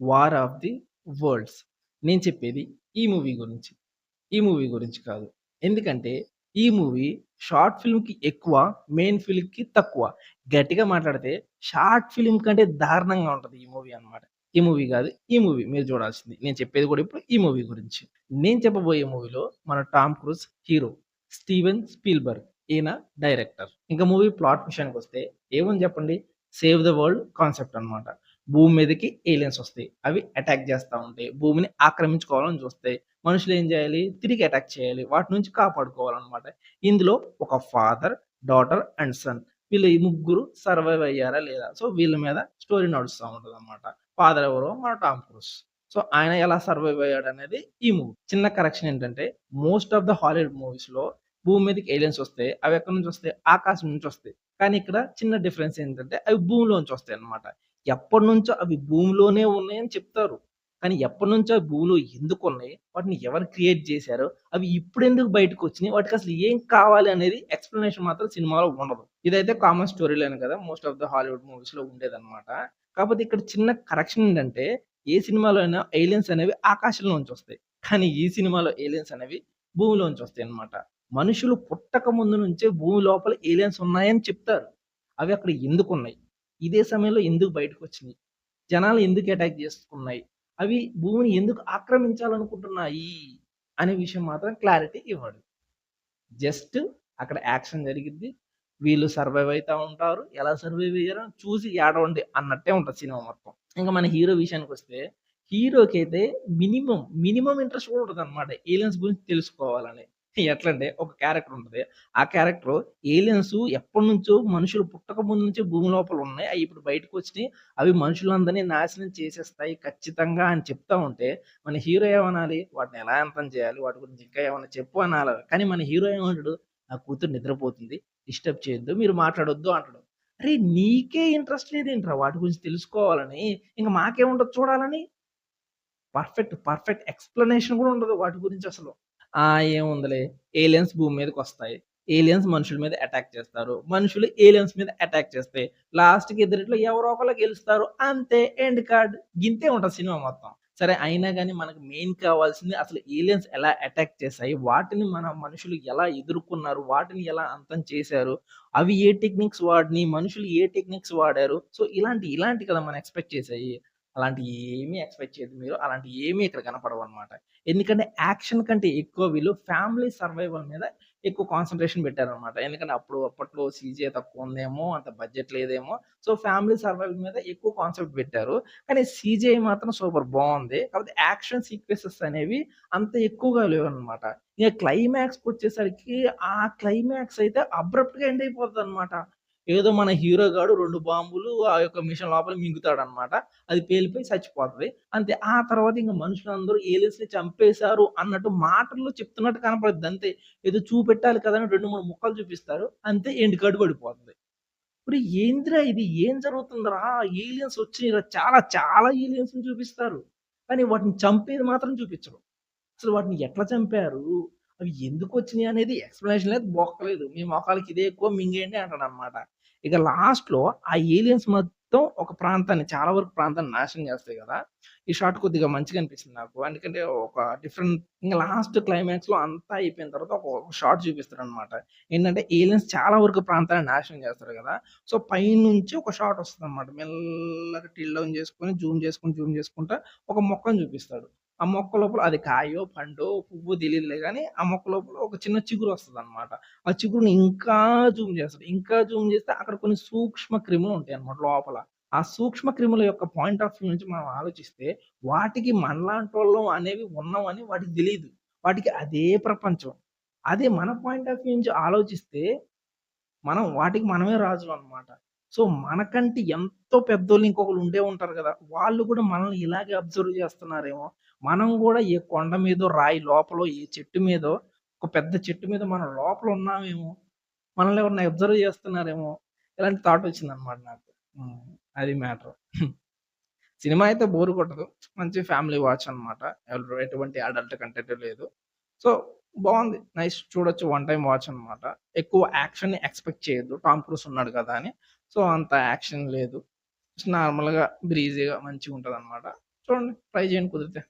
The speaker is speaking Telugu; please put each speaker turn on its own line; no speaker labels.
War of the world's. నేను చెప్పేది ఈ మూవీ గురించి. ఈ మూవీ గురించి కాదు. ఎందుకంటే ఈ మూవీ షార్ట్ ఫిల్మ్‌కి ఎక్కువ, మెయిన్ ఫిల్మ్‌కి తక్కువ. గట్టిగా మాట్లాడితే షార్ట్ ఫిల్మ్ కంటే దారుణంగా ఉంటది ఈ మూవీ అన్నమాట. ఈ మూవీ గాదు. ఈ మూవీ మీరు చూడాల్సింది. నేను చెప్పేది కూడా ఇప్పుడు ఈ మూవీ గురించి. నేను చెప్పబోయే మూవీలో మన 'Tom cruise' hero. 'Steven Spielberg' ఈయన డైరెక్టర్. ఇంకా మూవీ ప్లాట్ విషయానికొస్తే ఏముంది చెప్పండి? సేవ్ ద వరల్డ్ కాన్సెప్ట్ అన్నమాట. భూమి మీదకి ఏలియన్స్ వస్తాయి. అవి అటాక్ చేస్తా ఉంటాయి. భూమిని ఆక్రమించుకోవాలని చూస్తాయి. మనుషులు ఏం చేయాలి? తిరిగి అటాక్ చేయాలి. వాటి నుంచి కాపాడుకోవాలనమాట. ఇందులో ఒక ఫాదర్, డాటర్ అండ్ సన్. వీళ్ళు ఈ ముగ్గురు సర్వైవ్ అయ్యారా లేదా? సో, వీళ్ళ మీద స్టోరీ నడుస్తా ఉంటదనమాట. ఫాదర్ ఎవరో మన 'టామ్ క్రూజ్.' సో, ఆయన ఎలా సర్వైవ్ అయ్యాడనేది ఈ మూవీ. చిన్న కరెక్షన్ ఏంటంటే మోస్ట్ ఆఫ్ ద హాలీవుడ్ మూవీస్‌లో భూమి మీదకి ఏలియన్స్ వస్తే అవి ఎక్కడి నుంచి వస్తాయి? ఆకాశం నుంచి వస్తాయి. కానీ ఇక్కడ చిన్న డిఫరెన్స్ ఏంటంటే అవి భూమిలోంచి వస్తాయన్నమాట. ఎప్పటినుంచో అవి భూమిలోనే ఉన్నాయని చెప్తారు. కానీ ఎప్పటినుంచో అవి భూమిలో ఎందుకున్నాయి? వాటిని ఎవరు క్రియేట్ చేశారో? అవి ఇప్పుడెందుకు బయటకొచ్చినాయి? వాటికసలు ఏం కావాలి అనేది ఎక్స్‌ప్లనేషన్ మాత్రం సినిమాలో ఉండదు. ఇదైతే కామన్ స్టోరీ లైన్ కదా! మోస్ట్ ఆఫ్ ద హాలీవుడ్ మూవీస్‌లో ఉండేదన్నమాట. కాపోతే ఇక్కడ చిన్న కరెక్షన్ ఏంటంటే, ఏ సినిమాలో అయినా ఏలియన్స్ అనేవి ఆకాశంలో నుంచి వస్తాయి. కానీ ఈ సినిమాలో ఏలియన్స్ అనేవి భూమిలోంచి వస్తాయన్నమాట. మనుషులు పుట్టక ముందు నుంచే భూమి లోపల ఏలియన్స్ ఉన్నాయని చెప్తారు. అవి అక్కడ ఎందుకున్నాయి? ఇదే సమయంలో ఎందుకు బయటకొచ్చినియి? జనాలు ఎందుకు అటాక్ చేసుకున్నాయి? అవి భూమిని ఎందుకు ఆక్రమించాలనుకుంటున్నాయి? అనే విషయం మాత్రం క్లారిటీ ఇవ్వడు. జస్ట్ అక్కడ యాక్షన్ జరిగిద్ది. వీళ్ళు సర్వైవ్ అయితా ఉంటారు. ఎలా సర్వైవ్ అయ్యారో చూసి ఏడవండి అన్నట్టే ఉంటది సినిమా మొత్తం. ఇంక మన హీరో విషయానికొస్తే, హీరోకైతే మినిమమ్ ఇంట్రెస్ట్ కూడా ఉంటదనమాట ఏలియన్స్ గురించి తెలుసుకోవాలని. ఎట్లంటే ఒక క్యారెక్టర్ ఉంటది. ఆ క్యారెక్టర్ ఏలియన్స్ ఎప్పటినుంచో మనుషులు పుట్టక ముందు నుంచే భూమి లోపల ఉన్నాయి. అయి ఇప్పుడు బయటకొచ్చినియి. అవి మనుషులందరిని నాశనం చేసేస్తాయి ఖచ్చితంగా అని చెప్తా ఉంటే, మన హీరో ఏమనాలి? వాటిని ఎలా అంతం చేయాలి? వాటి గురించి ఇంకా ఏమన్నా చెప్పు అనాల. కానీ మన హీరో ఏమంటాడు? నా కూతురు నిద్రపోతుంది. డిస్టర్బ్ చేయొద్దు. మీరు మాట్లాడొద్దు అంటాడు. అరేయ్! నీకే ఇంట్రెస్ట్ లేదేంట్రా వాటి గురించి తెలుసుకోవాలని? ఇంక మాకేముంటది చూడాలని? పర్ఫెక్ట్ ఎక్స్‌ప్లనేషన్ గూడా ఉండదు వాటి గురించసలు. ఏముందిలే ఏలియన్స్ భూమి మీదకొస్తాయి. ఏలియన్స్ మనుషుల మీద అటాక్ చేస్తారు. మనుషులు ఏలియన్స్ మీద అటాక్ చేస్తే లాస్ట్‌కి ఇద్దరిట్లో ఎవరో ఒకళ్ళు గెలుస్తారు. అంతే ఎండ్ కార్డ్. గింతే ఉంటది సినిమా మొత్తం. సరే అయినా గాని మనకు మెయిన్ కావాల్సింది అసలు ఏలియన్స్ ఎలా అటాక్ చేశాయి? వాటిని మన మనుషులు ఎలా ఎదుర్కొన్నారు? వాటిని ఎలా అంతం చేశారు? అవి ఏ టెక్నిక్స్ వాడినియి? మనుషులు ఏ టెక్నిక్స్ వాడారు? సో, ఇలాంటి కదా మనం ఎక్స్‌పెక్ట్ చేసేయి. అలాంటియి ఏమీ ఎక్స్‌పెక్ట్ చేయొద్దు మీరు. అలాంటియి ఏమీ ఇక్కడ కనపడవనమాట. ఎందుకంటే యాక్షన్ కంటే ఎక్కువ వీళ్ళు ఫ్యామిలీ సర్వైవల్ మీద ఎక్కువ కాన్సంట్రేషన్ పెట్టారనమాట. ఎందుకంటే అప్పట్లో సీజీఐ తక్కువుందేమో, అంత బడ్జెట్ లేదేమో. సో, ఫ్యామిలీ సర్వైవల్ మీద ఎక్కువ కాన్సెప్ట్ పెట్టారు. కానీ సీజీఐ మాత్రం సూపర్ బావుంది. కాకపోతే యాక్షన్ సీక్వెన్సెస్ అనేవి అంత ఎక్కువగా లేవనమాట. ఇక క్లైమాక్స్‌కొచ్చేసరికి ఆ క్లైమాక్స్ అయితే అబ్రప్ట్‌గా ఎండ్ అయిపోతదనమాట. ఏదో మన హీరో గాడు 2 బాంబులు ఆ యొక్క మిషన్ లోపల మింగుతాడనమాట. అది పేలిపోయి చచ్చిపోతది. అంతే. ఆ తర్వాత ఇంక మనుషులందరూ ఏలియన్స్‌ని చంపేశారు అన్నట్టు మాటల్లో చెప్తున్నట్టు కనపడుద్ది అంతే. ఏదో చూపెట్టాలి కదా! అని 2, 3 ముక్కలు చూపిస్తారు. అంతే ఎండ్ కార్డ్ పడిపోతది. ఒరేయ్! ఏందిరా ఇది? ఏం జరుగుతుందిరా? ఏలియన్స్ వచ్చినియిరా చాలా చాలా ఏలియన్స్‌ని చూపిస్తారు. కానీ వాటిని చంపేది మాత్రం చూపిచ్చరు. అసలు వాటిని ఎట్లా చంపారు? అవి ఎందుకొచ్చినియి అనేది ఎక్స్‌ప్లనేషన్ లేదు. బొక్క లేదు. మీ మొఖాలకి ఇదే ఎక్కువ మింగేయండి అంటాడనమాట. ఇక లాస్ట్‌లో ఆ ఏలియన్స్ మొత్తం ఒక ప్రాంతాన్ని చాలా వరకు ప్రాంతాన్ని నాశనం చేస్తాయి గదా! ఈ షాట్ కొద్దిగా మంచిగా అనిపించింది నాకు. ఎందుకంటే ఒక డిఫరెంట్ ఇంగ లాస్ట్ క్లైమాక్స్‌లో అంతా అయిపోయిన తర్వాత ఒక షాట్ చూపిస్తారనమాట. ఏంటంటే ఏలియన్స్ చాలా వరకు ప్రాంతాన్ని నాశనం చేస్తారు గదా! సో, పైనుంచి ఒక షాట్ వస్తదనమాట. మెల్లగా టిల్ డౌన్ చేసుకొని, జూమ్ చేసుకుంటా ఒక మొక్కని చూపిస్తాడు. ఆ మొక్క లోపల అది కాయో, పండో, పువ్వో తెలీదులే గానీ, ఆ మొక్క లోపల ఒక చిన్న చిగురొస్తదనమాట. ఆ చిగురుని ఇంకా జూమ్ చేస్తాడు. ఇంకా జూమ్ చేస్తే అక్కడ కొన్ని సూక్ష్మ క్రిములుంటాయన్నమాట లోపల. ఆ సూక్ష్మ క్రిముల యొక్క పాయింట్ ఆఫ్ వ్యూ నుంచి మనం ఆలోచిస్తే, వాటికి మనలాంటోళ్ళం అనేవి ఉన్నామని వాటికి తెలీదు. వాటికి అదే ప్రపంచం. అదే మన పాయింట్ ఆఫ్ వ్యూ నుంచి ఆలోచిస్తే మనం వాటికి మనమే రాజులనమాట. సో, మనకంటే ఎంతో పెద్దోళ్ళు ఇంకొకళ్ళు ఉండే ఉంటారు గదా! వాళ్ళు గూడా మనల్ని ఇలాగే అబ్జర్వ్ చేస్తున్నారేమో! మనం గూడా ఏ కొండ మీదో, రాయి లోపలో, ఏ చెట్టు మీదో, ఒక పెద్ద చెట్టు మీద మనం లోపల ఉన్నామేమో! మనల్ని ఎవరైనా అబ్జర్వ్ చేస్తున్నారేమో! ఇలాంటి థాట్ వచ్చిందనమాట నాకు. హ్మ్. అది మ్యాటర్. సినిమా అయితే బోర్ కొట్టదు. మంచి ఫ్యామిలీ వాచ్ అనమాట. ఎటువంటి అడల్ట్ కంటెంట్ లేదు. సో, బావుంది. నైస్ చూడొచ్చు. వన్ టైమ్ వాచ్ అనమాట. ఎక్కువ యాక్షన్‌ని ఎక్స్‌పెక్ట్ చేయొద్దు. 'టామ్ క్రూజ్' ఉన్నాడు కదా అని. సో, అంత యాక్షన్ లేదు. జస్ట్ నార్మల్‌గా బ్రీజీగా మంచిగుంటదనమాట. చూడండి. ట్రై చేయండి కుదిరితే.